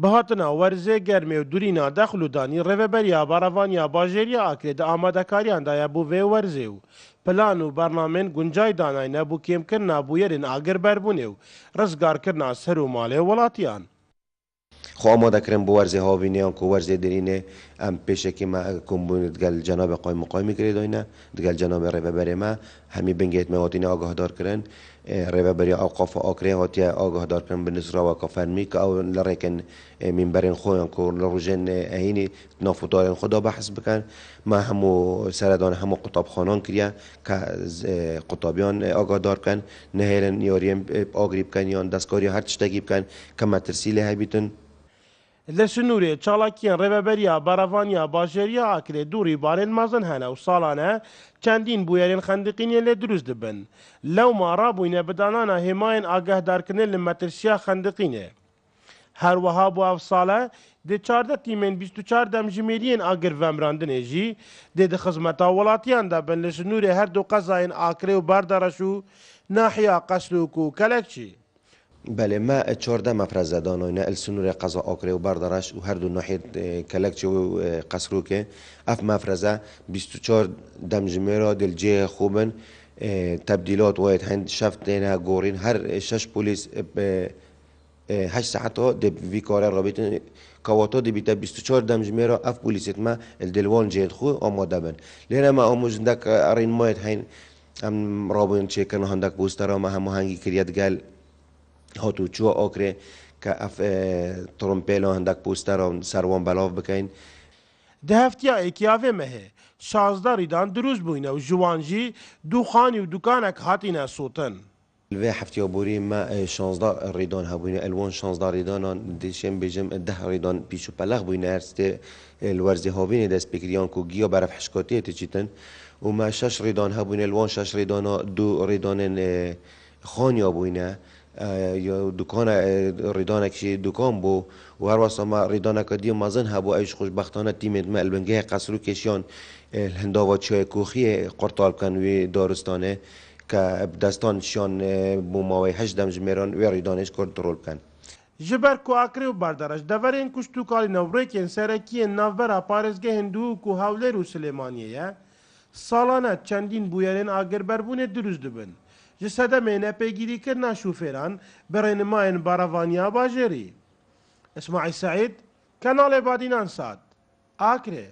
بهاتنا ورزê germê û durîna Dexlûdanî rêveberiya Baravaniya Bajêriya Akrê di amadekariyan daye bû vê werzê û plan û bernameyên guncay danayîne bû kêmkirina bûyerên agirberbûnê û rizgarkirina ser û malê welatiyan. خو آماده کردن بو ورزه هاوینیان کو ورزه درینه ام پیشه که ما کمبون دگل جناب قایم مقایمی کرد داینه دگل جناب ریوبری ما همی بنگیت مواتین آگاه دار کردن ریوبری اوقاف آکره هاتی آگاه دار کردن به نصر و کافرمی که او لرکن منبرین خویان کو لروجن هینی نافوتارن خدا بحث بکن ما همو سردان همو قطاب خانان کریا که قطابیان آگاه دار کن نهیرن یاریم آگریب کن یان دستکاری هر تشتگیب کن که مترسیله هبیتن Li Sinûrê çalakiyên rêveberiya Baravaniya Bajêriya Akrê dû rîbarên mezin hene û salan e çendîn bûyerên xendiqînê lê durust dibin. Lewma rabûyne bi danana hêmayên agahdarkirinê li metirsiya xendiqînê. Her wiha bu ev sal e dê 14 tîmên 24 demjimêriyên agirvemrandinê jî dê di xizmeta welatiyan de bin li Sinûrê her du qezayên Akrê û Berdereş û nahiya Qeslûk û Kelekçî. بله ما 14 مفرزه داناینه السنور قضا آکره و بردارش و هر دو ناحیه کلکچه و قصروکه اف مفرزه 24 دمجمه را دلجه خوبن تبدیلات واید هند شفت دینا گورین هر شش پولیس 8 ساعت ها دب وی کار رابطه کواتا دی بیتا 24 دمجمه را اف پولیست ما الدلوان جید خو آماده بن لینا ما آموزندک ارین ماید هین هم رابطه چه کنه هندک بوستر ما هم هنگی کریت گل هاتو چوا آکره که اف ترومپیلا هندک پوستر سروان بلاف بکن Di heftiya êkiyavê me hê 16 rîdan dirûst bûyne û ji wan jî du xanî û dukanek hatîne sotin. الوی هفته بوری ما 16 ریدان هبوینه الوان 16 ریدان دیشم بیجم 10 ریدان پیشو پلغ بوینه ارست الورزی هاوینه دست بکریان کو گیا برف حشکاتی تچیتن و ما 6 ریدان هبوینه الوان 6 ریدان دو ریدان خانیا بوینه یا دکان ریدان کشی دکان بو و هر واسه ما ریدان کدی مازن هبو ایش خوشبختانه تیم ما البنگه قصرو کشیان الهنداوا چای کوخی قرطال کنوی دارستانه که دستان شان بو ماوی 8 دمجمیران و ریدانش کنترل کن Ji ber ku Akrê û Berdereş deverên kuştûkalî newrêkên serekiyên navbera parêzgehên Dûhok û Hewlêr û Silêmaniyê salane çendîn bûyerên agirberbûnê dirûst dibin. Ji sedemê nepêgîrîkirina şûfêran bi rênimayên Baravaniya Bajêrî. İsmaîl Seîd, Kanalê Badînan Sad, Akrê.